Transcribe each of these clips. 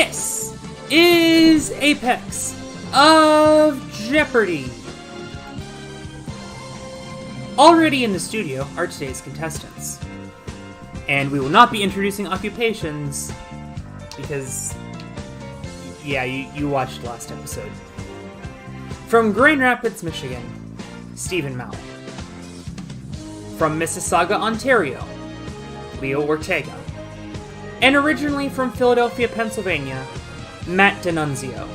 This is Apex of Jeopardy! Already in the studio are today's contestants. And we will not be introducing occupations because, yeah, you watched last episode. From Grand Rapids, Michigan, Stephen Mao. From Mississauga, Ontario, Leo Ortega. And originally from Philadelphia, Pennsylvania, Matt D'Annunzio,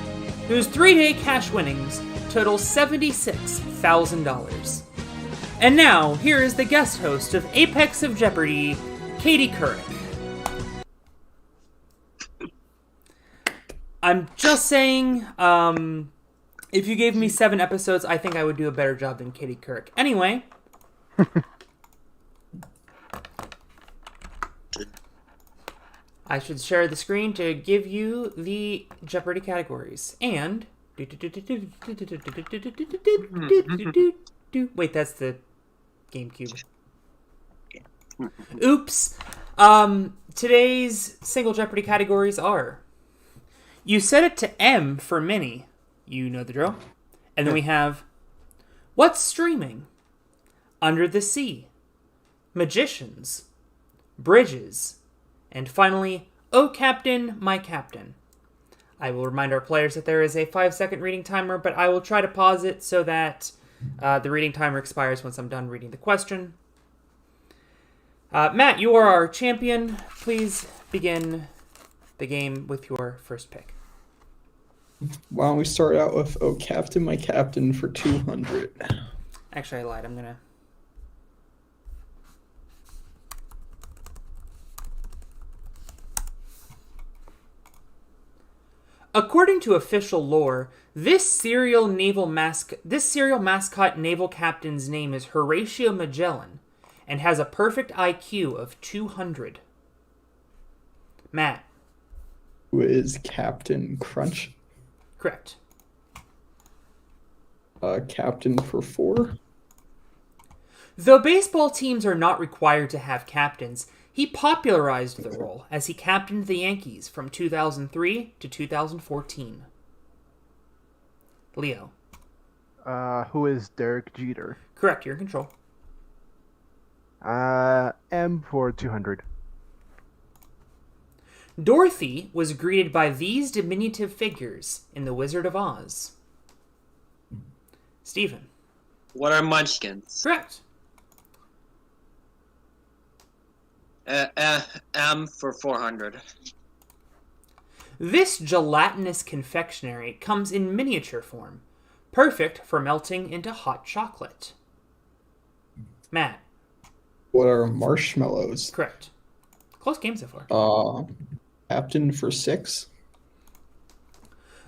whose 3-day cash winnings total $76,000. And now, here is the guest host of Apex of Jeopardy, Katie Couric. I'm just saying, if you gave me 7 episodes, I think I would do a better job than Katie Couric. Anyway. I should share the screen to give you the Jeopardy categories. And... Wait, that's the GameCube. Oops. Today's single Jeopardy categories are... You set it to M for mini. You know the drill. And then we have... What's streaming? Under the Sea. Magicians. Bridges. And finally, Oh Captain, My Captain. I will remind our players that there is a 5-second reading timer, but I will try to pause it so that the reading timer expires once I'm done reading the question. Matt, you are our champion. Please begin the game with your first pick. Why don't we start out with Oh Captain, My Captain for 200. Actually, I lied. I'm going to... According to official lore, this serial mascot naval captain's name is Horatio Magellan and has a perfect IQ of 200. Matt. Who is Captain Crunch? Correct. Captain for 4. Though baseball teams are not required to have captains, he popularized the role as he captained the Yankees from 2003 to 2014. Leo. Who is Derek Jeter? Correct, you're in control. M for 200. Dorothy was greeted by these diminutive figures in The Wizard of Oz. Stephen. What are Munchkins? Correct. M for 400. This gelatinous confectionery comes in miniature form, perfect for melting into hot chocolate. Matt. What are marshmallows? Correct. Close game so far. Captain for 6.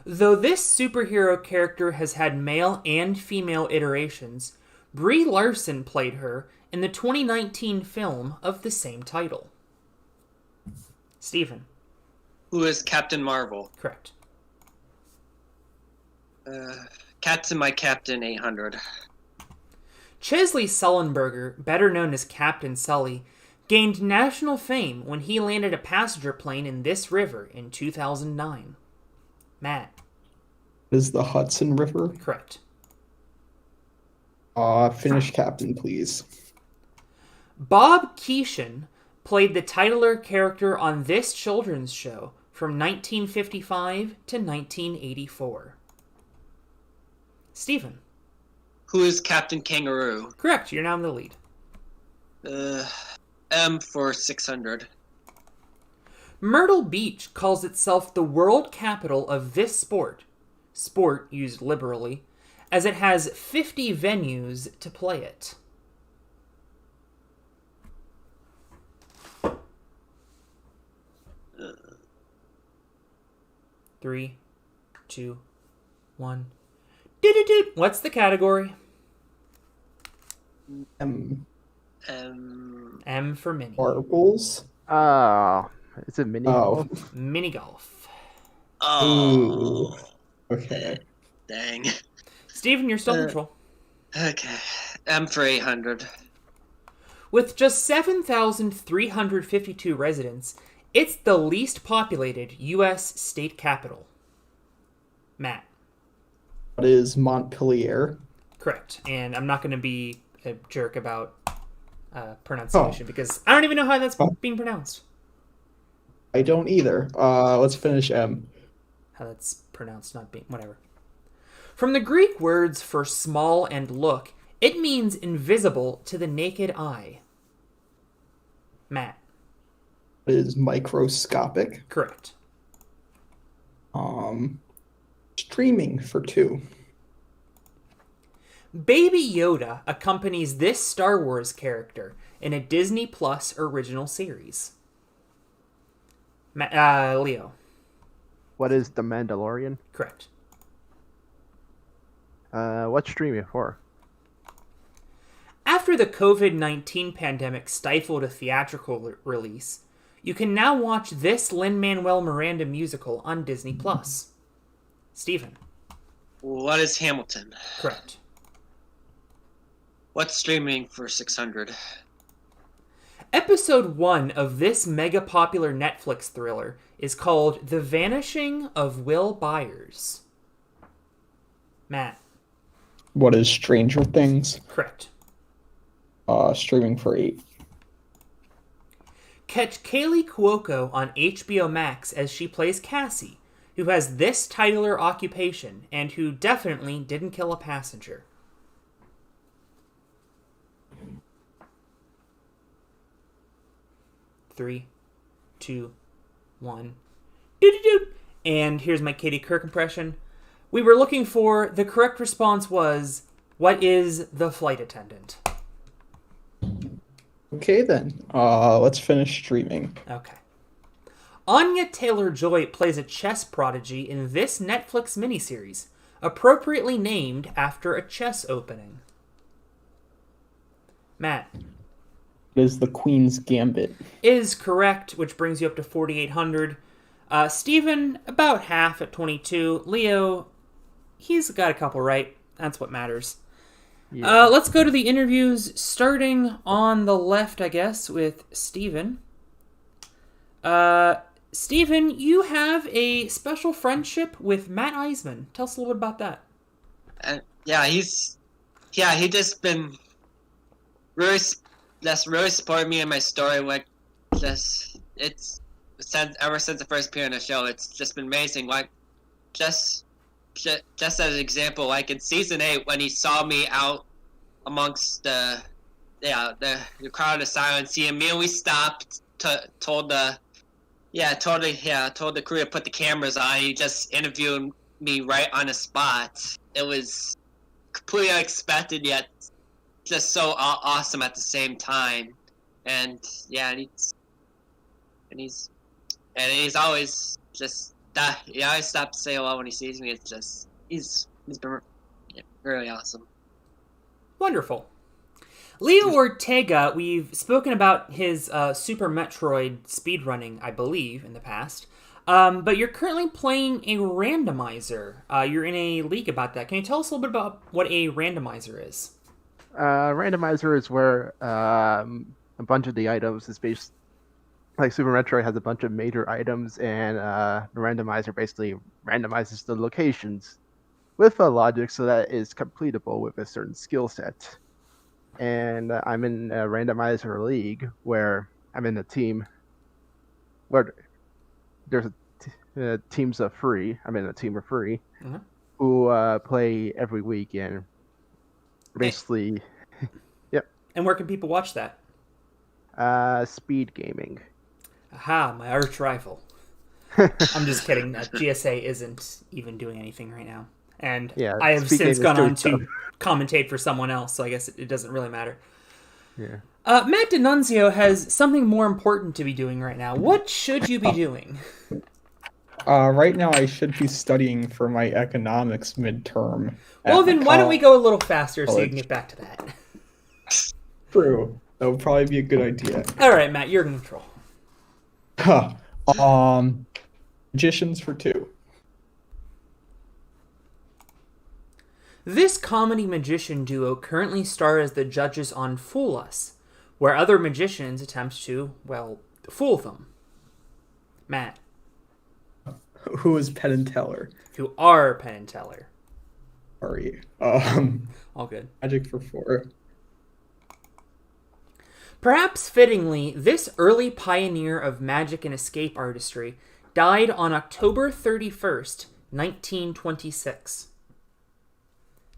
Though this superhero character has had male and female iterations, Brie Larson played her in the 2019 film of the same title. Stephen. Who is Captain Marvel? Correct. Captain, My Captain, 800. Chesley Sullenberger, better known as Captain Sully, gained national fame when he landed a passenger plane in this river in 2009. Matt. Is the Hudson River? Correct. Finish Captain, please. Bob Keeshan played the titular character on this children's show from 1955 to 1984. Stephen. Who is Captain Kangaroo? Correct, you're now in the lead. M for 600. Myrtle Beach calls itself the world capital of this sport used liberally, as it has 50 venues to play it. Three, 2, 1. What's the category? M for mini. Marbles? Is it mini golf? Mini golf. Oh. Ooh. Okay. Dang. Steven, you're still in control. Okay. M for 800. With just 7,352 residents, It's the least populated U.S. state capital. Matt. What is Montpelier? Correct. And I'm not going to be a jerk about pronunciation because I don't even know how that's being pronounced. I don't either. Let's finish M. How that's pronounced, not being... Whatever. From the Greek words for small and look, it means invisible to the naked eye. Matt. What is microscopic? Correct. Streaming for 2. Baby Yoda accompanies this Star Wars character in a Disney Plus original series. Leo. What is The Mandalorian? Correct. What's streaming for? After the COVID-19 pandemic stifled a theatrical release, you can now watch this Lin-Manuel Miranda musical on Disney Plus. Steven. What is Hamilton? Correct. What's streaming for 600? Episode 1 of this mega popular Netflix thriller is called The Vanishing of Will Byers. Matt. What is Stranger Things? Correct. Streaming for 8. Catch Kaylee Cuoco on HBO Max as she plays Cassie, who has this titular occupation and who definitely didn't kill a passenger. Three, two, one. Doo-doo-doo. And here's my Katie Kirk impression. We were looking for... The correct response was, what is the flight attendant? Okay, then. Let's finish streaming. Okay. Anya Taylor-Joy plays a chess prodigy in this Netflix miniseries, appropriately named after a chess opening. Matt. It is the Queen's Gambit. Is correct, which brings you up to 4,800. Steven, about half at 22. Leo, he's got a couple right. That's what matters. Yeah. Let's go to the interviews, starting on the left, I guess, with Steven. Steven, you have a special friendship with Matt Eisman. Tell us a little bit about that. He just been really supported me in my story. Like, ever since the first appearance on the show, it's just been amazing. Like, just as an example, like in season 8, when he saw me out amongst the crowd of silence, he immediately stopped, told the crew to put the cameras on. He just interviewed me right on the spot. It was completely unexpected, yet just so awesome at the same time. And he's always just that. He always stops to say hello when he sees me. It's just he's been really awesome. Wonderful. Leo Ortega, we've spoken about his Super Metroid speedrunning, I believe, in the past. But you're currently playing a randomizer. You're in a league about that. Can you tell us a little bit about what a randomizer is? Randomizer is where a bunch of the items is based... Like Super Metroid has a bunch of major items, and the randomizer basically randomizes the locations with a logic so that it's completable with a certain skill set. And I'm in a randomizer league where I'm in a team where there's teams of three. I'm in a team of three who play every week, and basically, yep. And where can people watch that? Speed Gaming. Aha, my arch rival. I'm just kidding. GSA isn't even doing anything right now. And yeah, I have since gone on to commentate for someone else, so I guess it doesn't really matter. Yeah. Matt D'Annunzio has something more important to be doing right now. What should you be doing? Right now I should be studying for my economics midterm. Well, then why don't we go a little faster so you can get back to that? True. That would probably be a good idea. All right, Matt, you're in control. Magicians for 2. This comedy magician duo currently star as the judges on Fool Us, where other magicians attempt to, well, fool them. Matt. Who is Penn and Teller? Who are Penn and Teller? Sorry. All good. Magic for 4. Perhaps fittingly, this early pioneer of magic and escape artistry died on October 31st, 1926.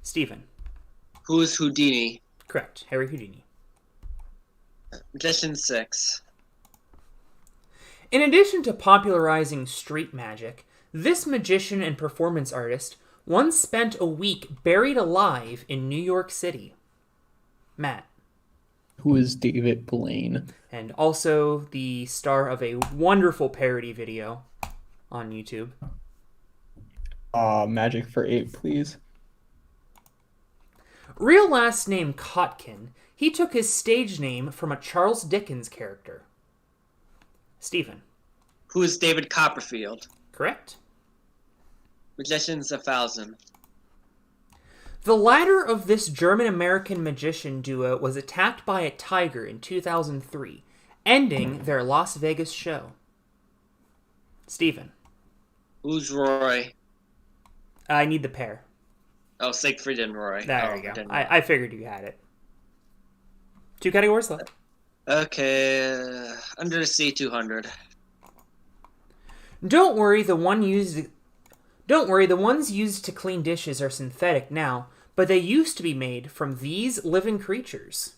Stephen. Who is Houdini? Correct. Harry Houdini. Magician 6. In addition to popularizing street magic, this magician and performance artist once spent a week buried alive in New York City. Matt. Who is David Blaine? And also the star of a wonderful parody video on YouTube. Magic for 8, please. Real last name Kotkin, he took his stage name from a Charles Dickens character. Stephen. Who is David Copperfield? Correct. Magician's 1,000. The latter of this German-American magician duo was attacked by a tiger in 2003, ending their Las Vegas show. Stephen. Who's Roy? I need the pair. Oh, Siegfried and Roy. There you go. I figured you had it. 2 categories left. Okay, Under the Sea 200. Don't worry, the ones used to clean dishes are synthetic now, but they used to be made from these living creatures.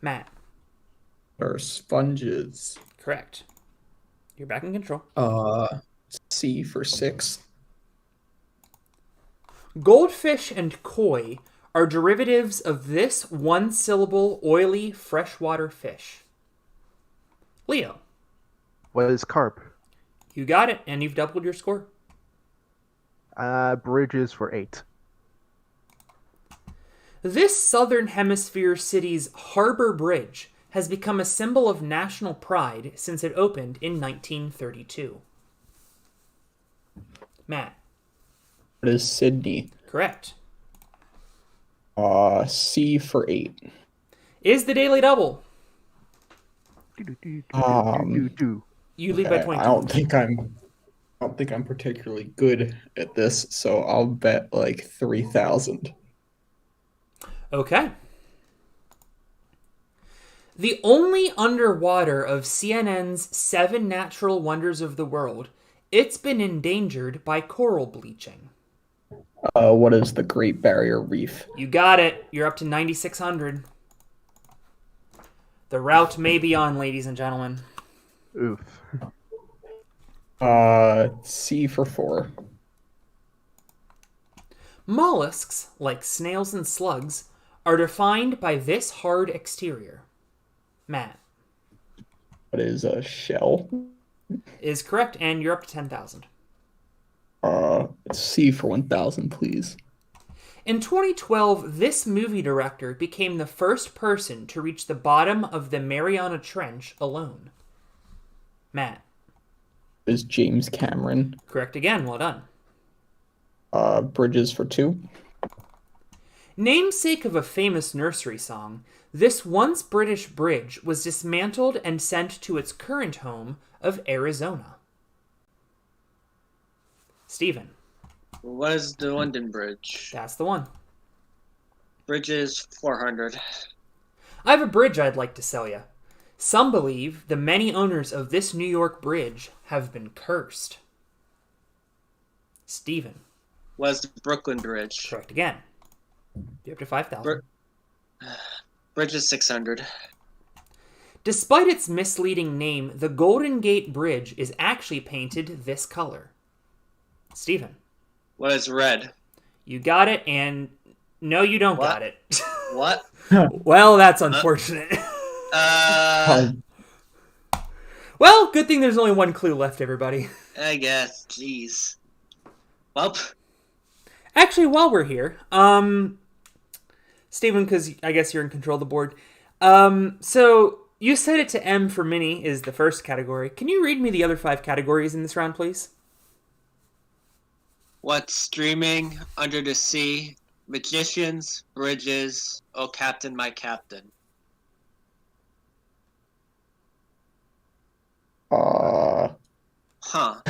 Matt. Or sponges. Correct. You're back in control. C for 6. Goldfish and koi are derivatives of this one-syllable, oily, freshwater fish. Leo. What is carp? You got it, and you've doubled your score. Bridges for 8. This Southern Hemisphere city's Harbor Bridge has become a symbol of national pride since it opened in 1932. Matt. What is Sydney? Correct. C for 8. Is the Daily Double. You lead by Okay, 22. I don't think I'm particularly good at this, so I'll bet like 3,000. Okay. The only underwater of CNN's 7 Natural Wonders of the World, it's been endangered by coral bleaching. What is the Great Barrier Reef? You got it. You're up to 9,600. The route may be on, ladies and gentlemen. Oof. C for 4. Mollusks, like snails and slugs, are defined by this hard exterior. Matt. What is a shell? Is correct, and you're up to 10,000. C for 1,000, please. In 2012, this movie director became the first person to reach the bottom of the Mariana Trench alone. Matt. Is James Cameron? Correct again, well done. Bridges for 2. Namesake of a famous nursery song, this once British bridge was dismantled and sent to its current home of Arizona. Stephen. What is the London Bridge? That's the one. Bridges 400. I have a bridge I'd like to sell you. Some believe the many owners of this New York bridge have been cursed. Stephen. What is the Brooklyn Bridge? Correct again. You're up to 5,000. Bridges 600. Despite its misleading name, the Golden Gate Bridge is actually painted this color. Stephen. What is red? You got it, and no, you don't got it. What? Well, that's unfortunate. Well, good thing there's only one clue left, everybody. I guess. Jeez. Well. Actually, while we're here, Stephen, because I guess you're in control of the board. So you set it to M for mini is the first category. Can you read me the other 5 categories in this round, please? What's streaming? Under the Sea? Magicians? Bridges? Oh, Captain, my Captain. Huh.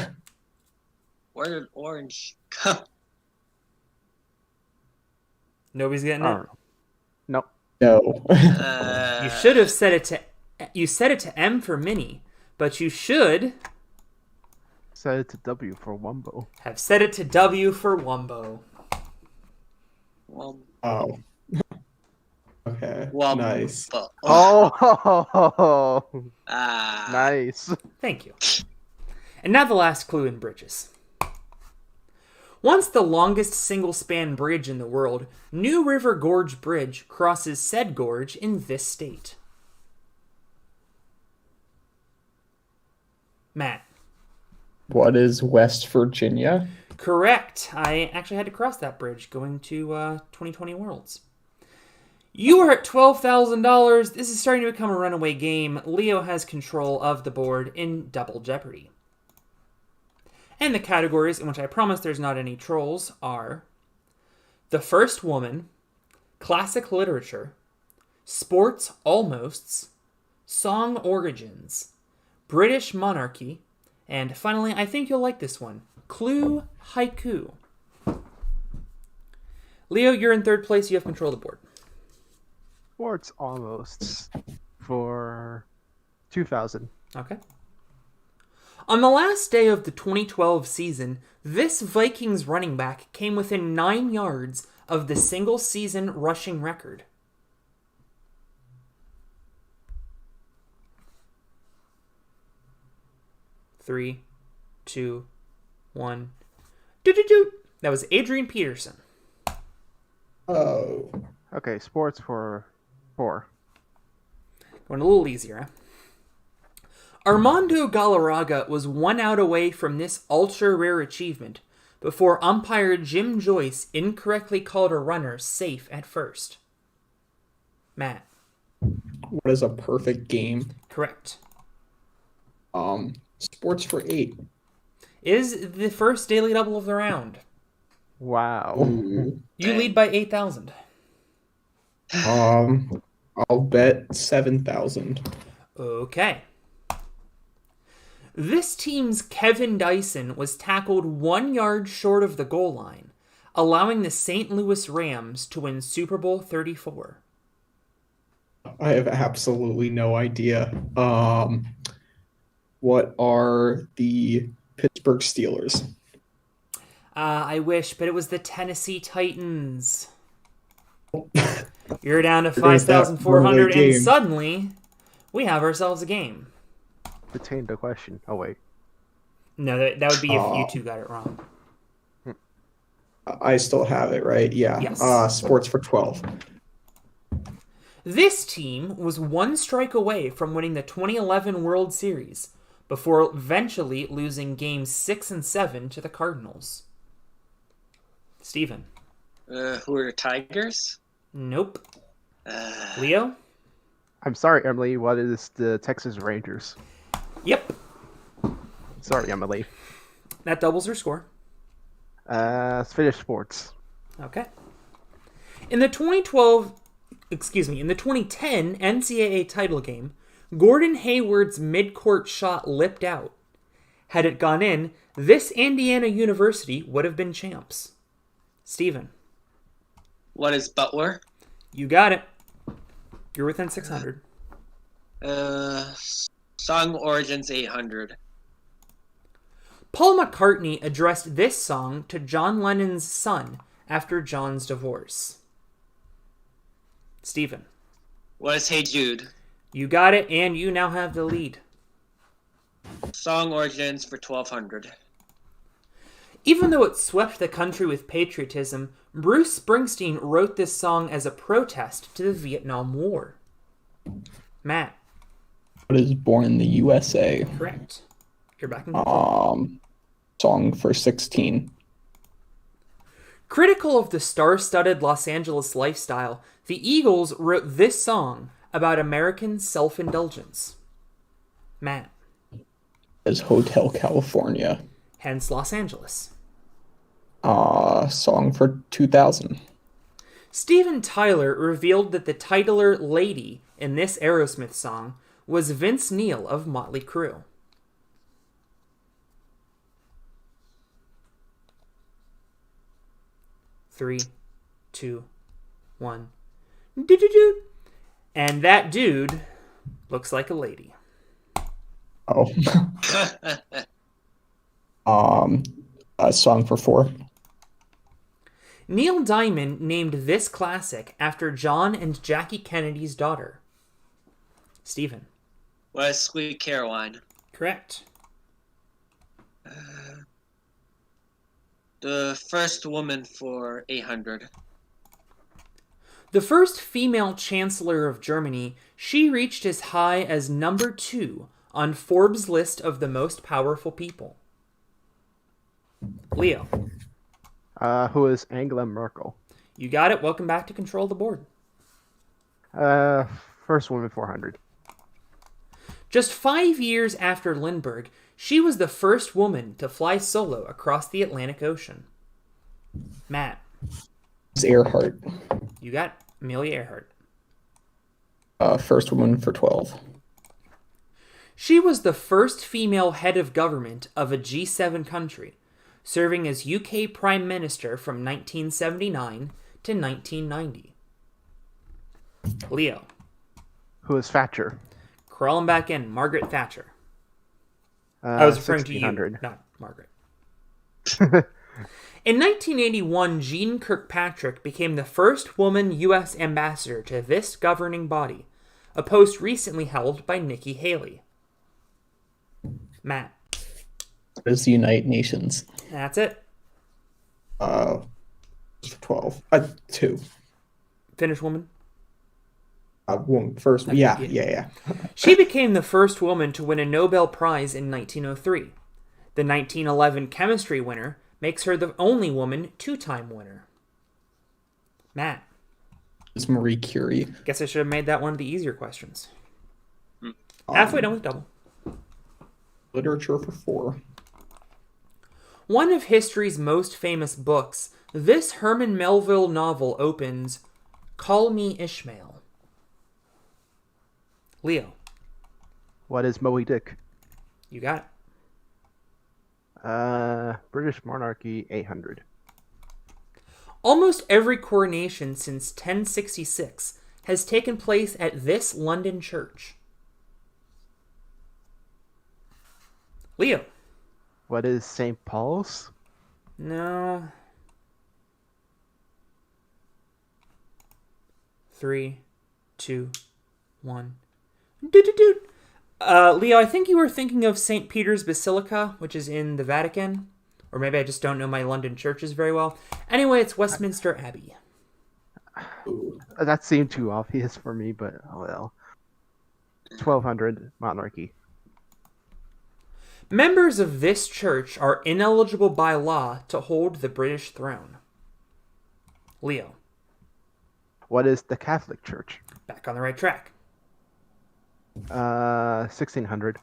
Where did orange come? Nobody's getting I it? don't know. Nope. No. You should have set it to... You set it to M for mini, but you should Set it to W for WUMBO. have set it to W for WUMBO. Well, Oh. Okay. well, Nice. Oh, Ah. nice. Thank you. And now the last clue in bridges. Once the longest single-span bridge in the world, New River Gorge Bridge crosses said gorge in this state. Matt. What is West Virginia? Correct. I actually had to cross that bridge going to 2020 Worlds. You are at $12,000. This is starting to become a runaway game. Leo has control of the board in Double Jeopardy. And the categories in which I promise there's not any trolls are The First Woman, Classic Literature, Sports Almosts, Song Origins, British Monarchy, and finally, I think you'll like this one, Clue Haiku. Leo, you're in third place. You have control of the board. Sports almost for 2,000. Okay. On the last day of the 2012 season, this Vikings running back came within 9 yards of the single-season rushing record. Three, two, one. Doot. That was Adrian Peterson. Oh. Okay, sports for 4. Going a little easier, huh? Armando Galarraga was 1 out away from this ultra-rare achievement before umpire Jim Joyce incorrectly called a runner safe at first. Matt. What is a perfect game? Correct. Sports for 8. Is the first daily double of the round. Wow. Ooh. You lead by 8,000. I'll bet 7,000. Okay. This team's Kevin Dyson was tackled 1 yard short of the goal line, allowing the St. Louis Rams to win Super Bowl 34. I have absolutely no idea. What are the Pittsburgh Steelers? I wish, but it was the Tennessee Titans. You're down to There's that 5,400, runaway and game. suddenly we have ourselves a game. Retain the question. Oh, wait. No, that would be if you two got it wrong. I still have it, right? Yeah. Yes. Sports for 12. This team was 1 strike away from winning the 2011 World Series before eventually losing games 6 and 7 to the Cardinals. Steven. Who are the Tigers? Nope. Leo? I'm sorry, Emily. What is the Texas Rangers? Yep. Sorry, Emily. That doubles your score. Let's finish sports. Okay. In the 2010 NCAA title game, Gordon Hayward's midcourt shot lipped out. Had it gone in, this Indiana University would have been champs. Steven. What is Butler? You got it. You're within 600. Song Origins 800. Paul McCartney addressed this song to John Lennon's son after John's divorce. Steven. What is Hey Jude? You got it, and you now have the lead. Song Origins for 1200. Even though it swept the country with patriotism, Bruce Springsteen wrote this song as a protest to the Vietnam War. Matt. What is Born in the USA? Correct. You're back in control. Song for 16. Critical of the star-studded Los Angeles lifestyle, the Eagles wrote this song about American self-indulgence. Matt. Is Hotel California. Hence Los Angeles. Song for 2000. Steven Tyler revealed that the titler Lady in this Aerosmith song was Vince Neil of Motley Crue. 3, 2, 1. Do-do-do. And that dude looks like a lady. Oh. A song for 4. Neil Diamond named this classic after John and Jackie Kennedy's daughter. Stephen. Was Sweet Caroline. Correct. The first woman for 800. The first female chancellor of Germany, she reached as high as number 2 on Forbes' list of the most powerful people. Leo. Who is Angela Merkel? You got it. Welcome back to Control the Board. First woman 400. Just 5 years after Lindbergh, she was the first woman to fly solo across the Atlantic Ocean. Matt. It's Earhart. You got Amelia Earhart. First woman for 12. She was the first female head of government of a G7 country, serving as UK Prime Minister from 1979 to 1990. Leo. Who is Thatcher? Crawling back in, Margaret Thatcher. I was referring to you, 1600. not Margaret. In 1981, Jean Kirkpatrick became the first woman U.S. ambassador to this governing body, a post recently held by Nikki Haley. Matt. What is the United Nations? That's it. 12. 2. Finnish woman. Woman first. Okay, Yeah. She became the first woman to win a Nobel Prize in 1903. The 1911 chemistry winner makes her the only woman 2-time winner. Matt. It's Marie Curie. Guess I should have made that one of the easier questions. Halfway done with double. Literature for 4. One of history's most famous books, this Herman Melville novel opens, Call Me Ishmael. Leo. What is Moby Dick? You got it. British monarchy 800. Almost every coronation since 1066 has taken place at this London church. Leo. What is St. Paul's? No. 3, 2, 1. Leo, I think you were thinking of St. Peter's Basilica, which is in the Vatican. Or maybe I just don't know my London churches very well. Anyway, it's Westminster Abbey. That seemed too obvious for me, but oh well. 1200 monarchy. Members of this church are ineligible by law to hold the British throne. Leo. What is the Catholic Church? Back on the right track. 1600.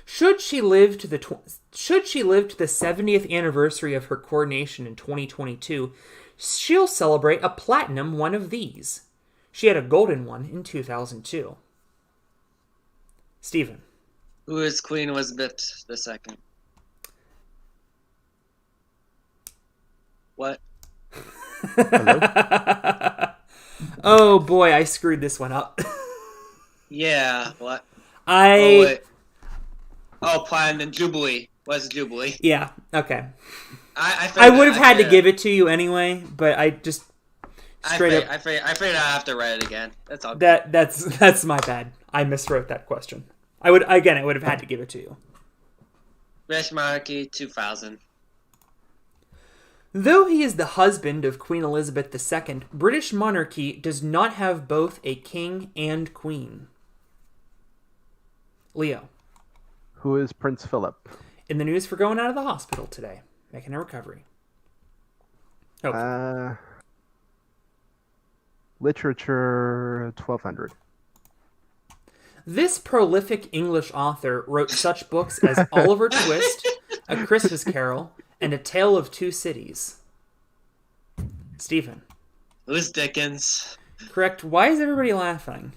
Should she live to the 70th anniversary of her coronation in 2022, she'll celebrate a platinum one of these. She had a golden one in 2002. Stephen. Who is Queen Elizabeth II? What? Oh boy, I screwed this one up. Yeah, what? Oh, wait. Oh, Platinum Jubilee. What's Jubilee? Yeah, okay. I would have had to give it to you anyway, but I just straight up. I figured I have to write it again. That's all. That's my bad. I miswrote that question. I would have had to give it to you. British monarchy 2000. Though he is the husband of Queen Elizabeth II, British monarchy does not have both a king and queen. Leo. Who is Prince Philip? In the news for going out of the hospital today, making a recovery. Oh. Literature 1200. This prolific English author wrote such books as Oliver Twist, A Christmas Carol, and A Tale of Two Cities. Stephen. Who's Dickens? Correct. Why is everybody laughing?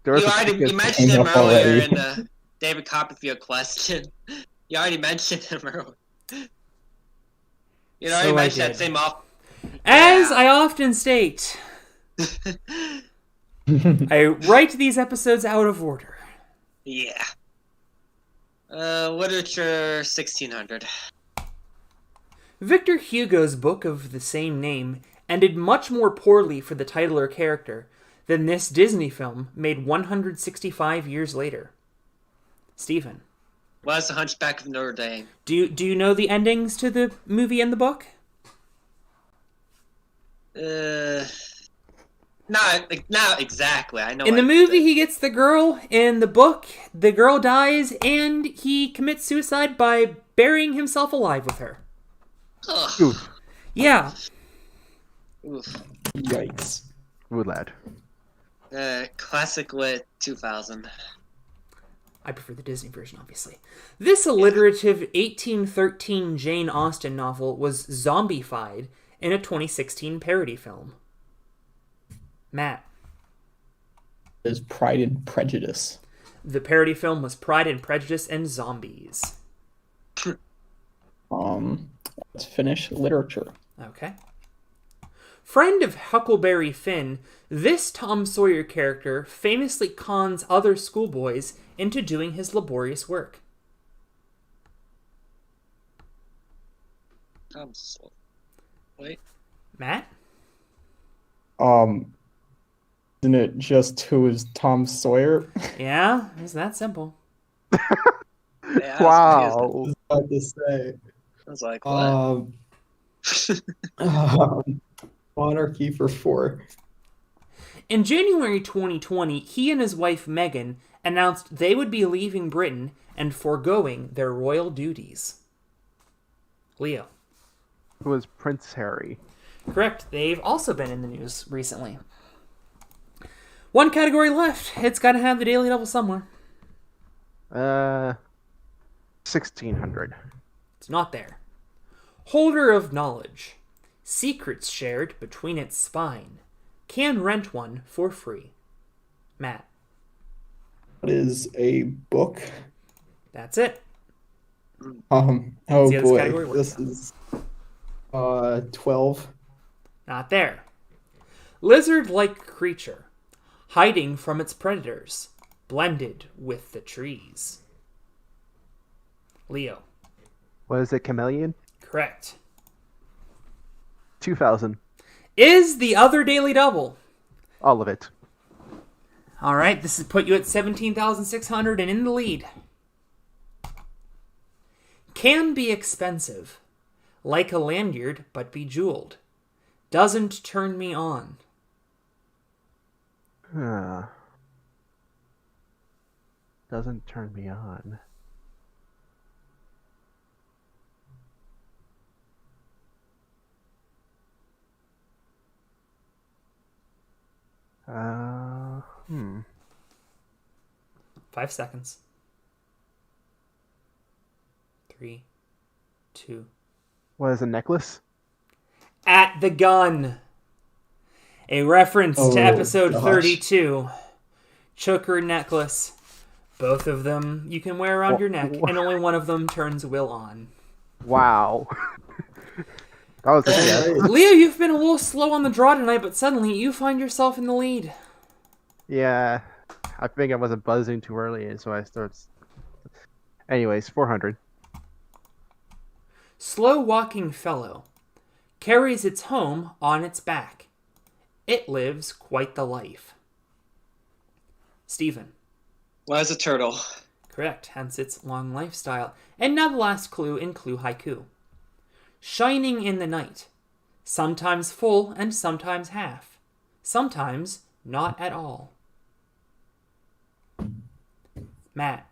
You mentioned him earlier in the David Copperfield question. You already mentioned him earlier. You already mentioned that same off. As I often state, I write these episodes out of order. Yeah. Literature 1600. Victor Hugo's book of the same name ended much more poorly for the title or character than this Disney film made 165 years later. Stephen. Was the Hunchback of Notre Dame. Do you know the endings to the movie and the book? Not exactly. I know. In the movie, he gets the girl. In the book, the girl dies, and he commits suicide by burying himself alive with her. Ugh. Oof. Yeah. Oof. Yikes. Good lad. Classic Lit 2000. I prefer the Disney version, obviously. This alliterative 1813 Jane Austen novel was zombified in a 2016 parody film. Matt. It is Pride and Prejudice. The parody film was Pride and Prejudice and Zombies. Let's finish literature. Okay. Friend of Huckleberry Finn, this Tom Sawyer character famously cons other schoolboys into doing his laborious work. Wait. Matt? Isn't it just who is Tom Sawyer? Yeah, it's that simple. Yeah, Wow. Hard to say. I was like, what? Monarchy for 4. In January 2020, he and his wife Meghan announced they would be leaving Britain and foregoing their royal duties. Leo. Who was Prince Harry? Correct. They've also been in the news recently. One category left. It's got to have the Daily Double somewhere. 1600. It's not there. Holder of knowledge. Secrets shared between its spine. Can rent one for free. Matt. What is a book? That's it. Oh See how this boy, category works this out. is 12. Not there. Lizard-like creature. Hiding from its predators. Blended with the trees. Leo. What is it, chameleon? Correct. 2000. Is the other Daily Double. All of it. All right, this has put you at 17,600 and in the lead. Can be expensive. Like a lanyard, but bejeweled. Doesn't turn me on. Doesn't turn me on. Uh, 5 seconds. 3, 2. What is a necklace? At the gun. A reference to episode gosh. 32. Choker necklace. Both of them you can wear around your neck, and only one of them turns Will on. Wow. That was a guess. Leo, you've been a little slow on the draw tonight, but suddenly you find yourself in the lead. Yeah. I think I wasn't buzzing too early, and so I started. Anyways, 400. Slow walking fellow. Carries its home on its back. It lives quite the life. Stephen. What is a turtle? Correct, hence its long lifestyle. And now the last clue in Clue Haiku. Shining in the night. Sometimes full and sometimes half. Sometimes not at all. Matt.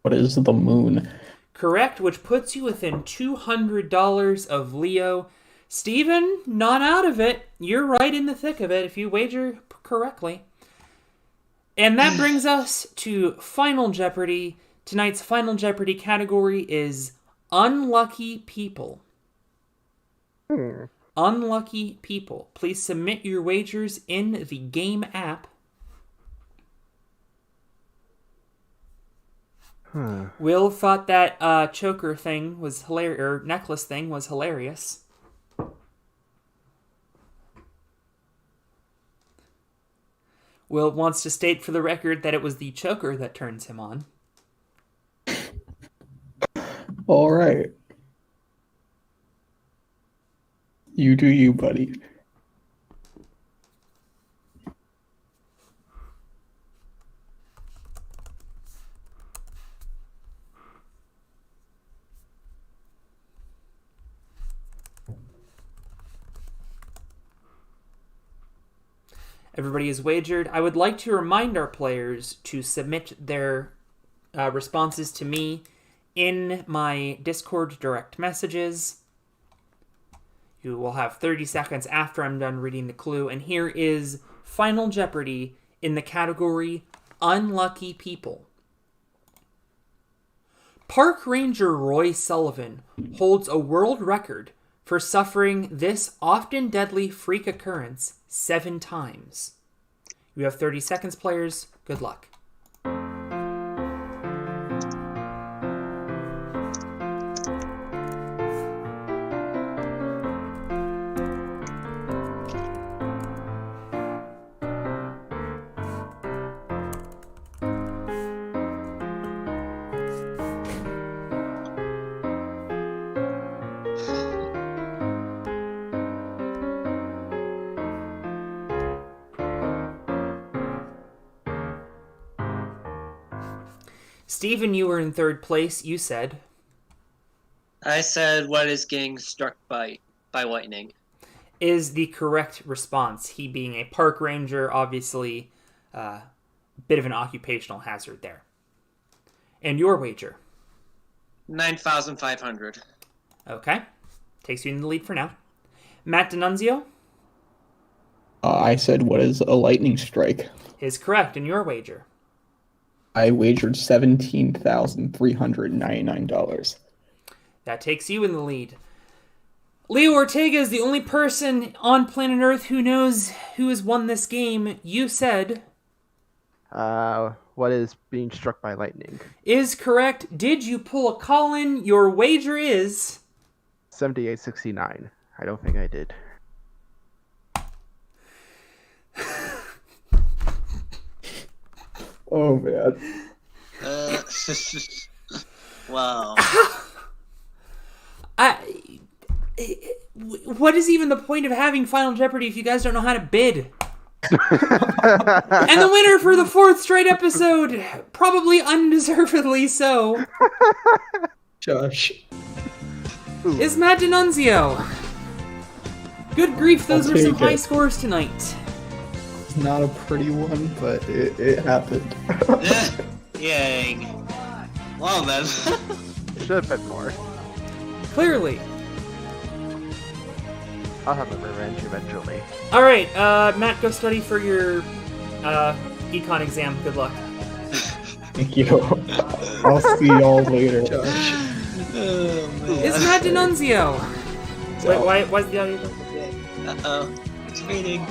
What is the moon? Correct, which puts you within $200 of Leo. Steven, not out of it. You're right in the thick of it if you wager correctly. And that brings us to Final Jeopardy. Tonight's Final Jeopardy category is Unlucky People. Unlucky People. Please submit your wagers in the game app. Will thought that choker thing was hilarious, or necklace thing was hilarious. Will wants to state for the record that it was the choker that turns him on. All right. You do you, buddy. Everybody is wagered. I would like to remind our players to submit their responses to me in my Discord direct messages. You will have 30 seconds after I'm done reading the clue. And here is Final Jeopardy in the category Unlucky People. Park Ranger Roy Sullivan holds a world record for suffering this often deadly freak occurrence 7 times. You have 30 seconds, players. Good luck. Steven, you were in third place. You said... I said, what is getting struck by lightning? Is the correct response. He being a park ranger, obviously a bit of an occupational hazard there. And your wager? 9,500. Okay. Takes you in the lead for now. Matt D'Annunzio? I said, what is a lightning strike? Is correct. And your wager? I wagered $17,399. That takes you in the lead. Leo Ortega is the only person on planet Earth who knows who has won this game. You said... What is being struck by lightning? Is correct. Did you pull a call-in? Your wager is... 7869. I don't think I did. Oh, man. Wow. What is even the point of having Final Jeopardy if you guys don't know how to bid? And the winner for the 4th straight episode, probably undeservedly so, Josh. is Matt D'Annunzio. Good grief, those I'll were some take high it. scores tonight. It's not a pretty one, but it happened. Yang. Well then. Should have been more. Clearly. I'll have a revenge eventually. All right, Matt, go study for your econ exam. Good luck. Thank you. I'll see y'all later, Josh. Is Matt D'Annunzio. Wait, why's the audio? Uh-oh. It's reading.